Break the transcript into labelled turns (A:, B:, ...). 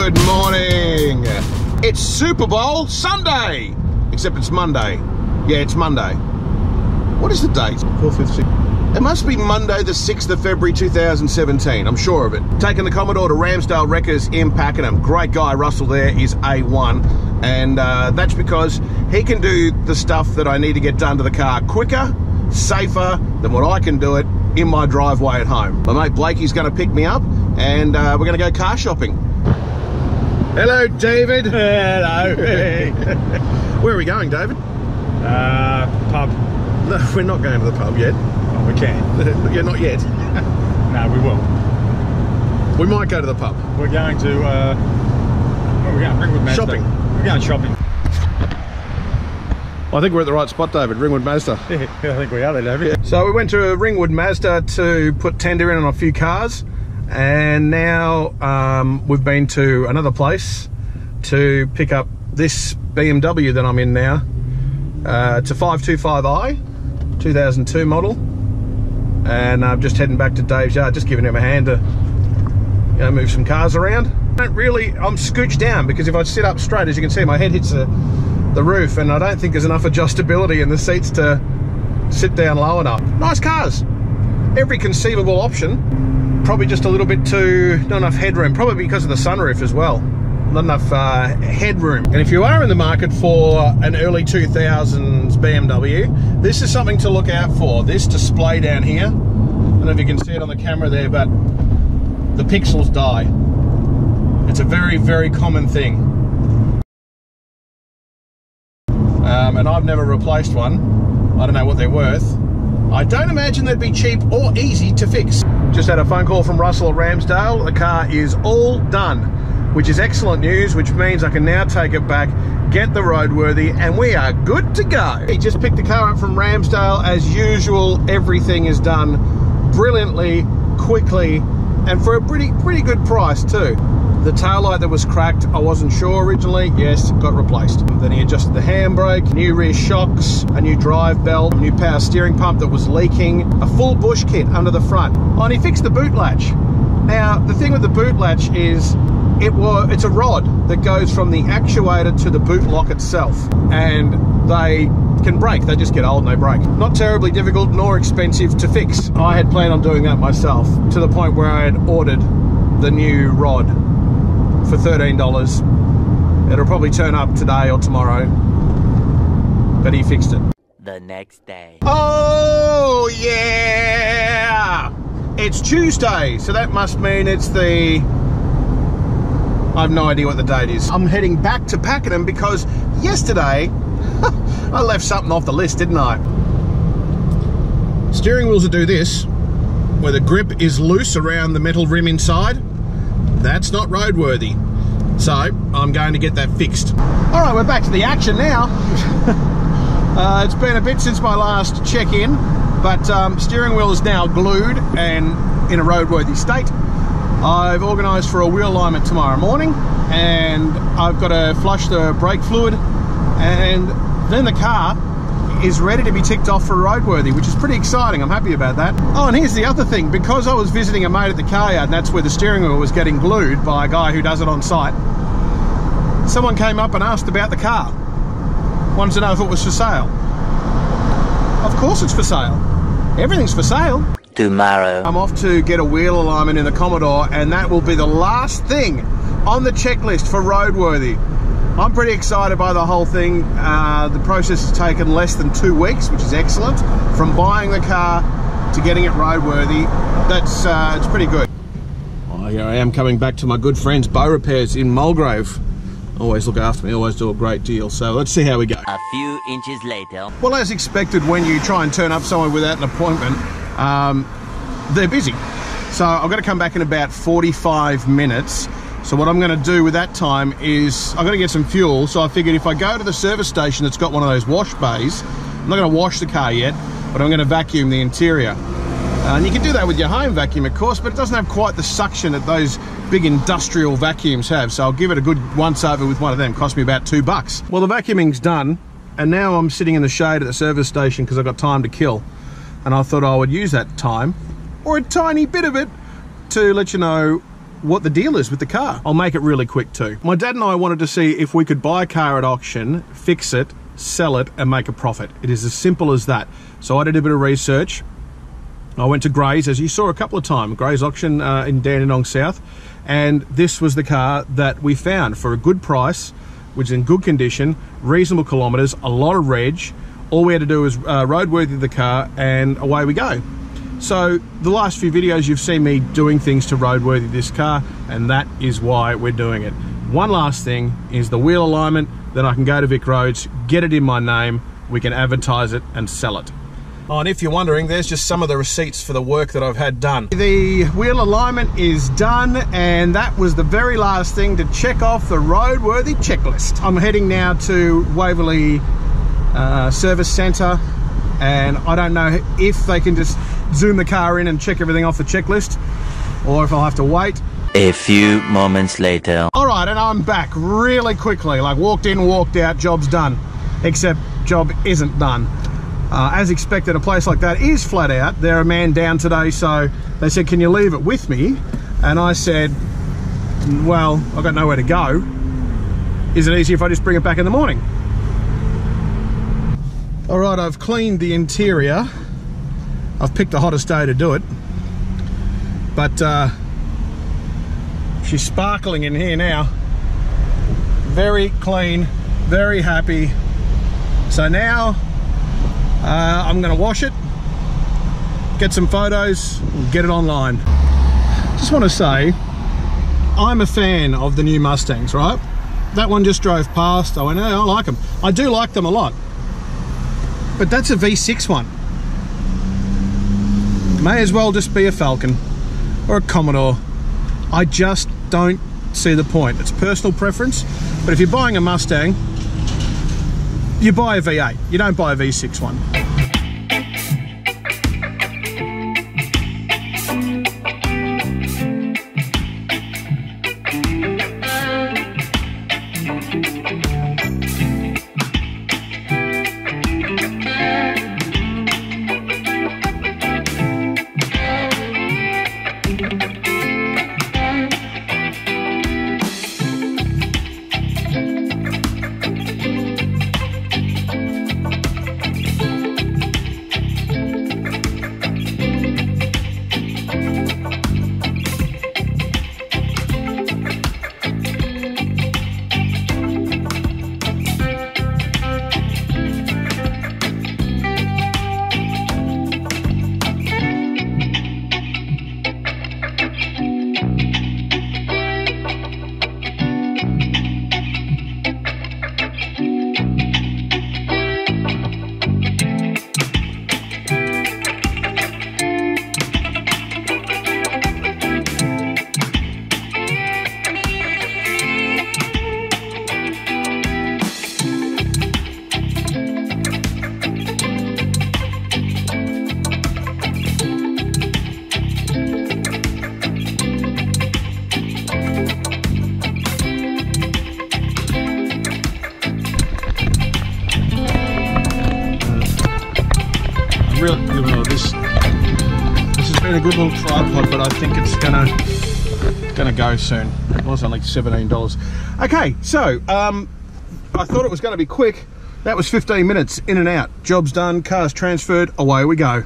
A: Good morning. It's Super Bowl Sunday, except it's Monday. Yeah, it's Monday. What is the date? 4th, 5th, 6th. It must be Monday the 6th of February 2017, I'm sure of it. Taking the Commodore to Ramsdale Wreckers in Pakenham. Great guy, Russell there is A1. And that's because he can do the stuff that I need to get done to the car quicker, safer than what I can do it in my driveway at home. My mate Blakey's going to pick me up and we're going to go car shopping. Hello, David.
B: Hello.
A: Where are we going, David?
B: Pub.
A: No, we're not going to the pub yet.
B: Oh, we can.
A: Yeah, not yet.
B: No, we will.
A: We might go to the pub.
B: We're going to, where are we going? Ringwood Mazda.
A: Shopping.
B: We're going shopping.
A: I think we're at the right spot, David. Ringwood Mazda.
B: Yeah, I think we are there, David.
A: So we went to Ringwood Mazda to put tender in on a few cars. And now we've been to another place to pick up this BMW that I'm in now. It's a 525i, 2002 model. And I'm just heading back to Dave's yard, just giving him a hand to move some cars around. I'm scooched down because if I sit up straight, as you can see, my head hits the roof, and I don't think there's enough adjustability in the seats to sit down low enough. Nice cars. Every conceivable option. Probably just a little bit not enough headroom, probably because of the sunroof as well. Not enough headroom. And if you are in the market for an early 2000s BMW, this is something to look out for. This display down here, I don't know if you can see it on the camera there, but the pixels die. It's a very, very common thing. And I've never replaced one. I don't know what they're worth. I don't imagine they'd be cheap or easy to fix. Just had a phone call from Russell at Ramsdale. The car is all done, which is excellent news, which means I can now take it back, get the roadworthy, and we are good to go. He just picked the car up from Ramsdale. As usual, everything is done brilliantly, quickly, and for a pretty good price too. The taillight that was cracked, I wasn't sure originally. Yes, got replaced. Then he adjusted the handbrake, new rear shocks, a new drive belt, a new power steering pump that was leaking, a full bush kit under the front. Oh, and he fixed the boot latch. Now, the thing with the boot latch is it's a rod that goes from the actuator to the boot lock itself. And they can break. They just get old and they break. Not terribly difficult nor expensive to fix. I had planned on doing that myself to the point where I had ordered the new rod for $13. It'll probably turn up today or tomorrow, but he fixed it.
C: The next day.
A: Oh yeah! It's Tuesday, so that must mean it's the... I have no idea what the date is. I'm heading back to Pakenham because yesterday I left something off the list, didn't I? Steering wheels that do this, where the grip is loose around the metal rim inside. That's not roadworthy. So I'm going to get that fixed. All right, we're back to the action now. It's been a bit since my last check-in, but steering wheel is now glued and in a roadworthy state. I've organised for a wheel alignment tomorrow morning, and I've got to flush the brake fluid, and then the car is ready to be ticked off for roadworthy, which is pretty exciting. I'm happy about that. Oh, and here's the other thing. Because I was visiting a mate at the car yard, and that's where the steering wheel was getting glued by a guy who does it on site, someone came up and asked about the car. Wanted to know if it was for sale. Of course it's for sale. Everything's for sale.
C: Tomorrow.
A: I'm off to get a wheel alignment in the Commodore, and that will be the last thing on the checklist for roadworthy. I'm pretty excited by the whole thing. The process has taken less than 2 weeks, which is excellent. From buying the car to getting it roadworthy, that's it's pretty good. Oh, here I am coming back to my good friends Bow Repairs in Mulgrave. Always look after me, always do a great deal. So let's see how we go.
C: A few inches later.
A: Well, as expected, when you try and turn up somewhere without an appointment, they're busy. So I've got to come back in about 45 minutes. So what I'm going to do with that time is I've got to get some fuel. So I figured if I go to the service station that's got one of those wash bays, I'm not going to wash the car yet, but I'm going to vacuum the interior. And you can do that with your home vacuum, of course, but it doesn't have quite the suction that those big industrial vacuums have. So I'll give it a good once over with one of them. Cost me about $2. Well, the vacuuming's done, and now I'm sitting in the shade at the service station because I've got time to kill. And I thought I would use that time, or a tiny bit of it, to let you know what the deal is with the car. I'll make it really quick too. My dad and I wanted to see if we could buy a car at auction, fix it, sell it, and make a profit. It is as simple as that. So I did a bit of research. I went to Gray's, as you saw a couple of times, Gray's auction in Dandenong South, and this was the car that we found for a good price, which is in good condition, reasonable kilometres, a lot of reg. All we had to do was roadworthy the car, and away we go. So the last few videos you've seen me doing things to roadworthy this car, and that is why we're doing it. One last thing is the wheel alignment, then I can go to Vic Roads, get it in my name, we can advertise it and sell it. Oh, and if you're wondering, there's just some of the receipts for the work that I've had done. The wheel alignment is done, and that was the very last thing to check off the roadworthy checklist. I'm heading now to Waverley Service Centre, and I don't know if they can just zoom the car in and check everything off the checklist, or if I'll have to wait.
C: A few moments later.
A: All right, and I'm back really quickly, like walked in, walked out, job's done. Except job isn't done. As expected, a place like that is flat out. They're a man down today, so they said, can you leave it with me? And I said, well, I've got nowhere to go. Is it easy if I just bring it back in the morning? All right, I've cleaned the interior. I've picked the hottest day to do it. But she's sparkling in here now. Very clean, very happy. So now I'm going to wash it, get some photos, and get it online. Just want to say, I'm a fan of the new Mustangs, right? That one just drove past. I went, oh, I like them. I do like them a lot. But that's a V6 one. May as well just be a Falcon or a Commodore. I just don't see the point. It's personal preference, but if you're buying a Mustang, you buy a V8, you don't buy a V6 one. This has been a good little tripod, but I think it's gonna go soon. It was only $17. Okay, so I thought it was going to be quick. That was 15 minutes in and out. Job's done, car's transferred, away we go.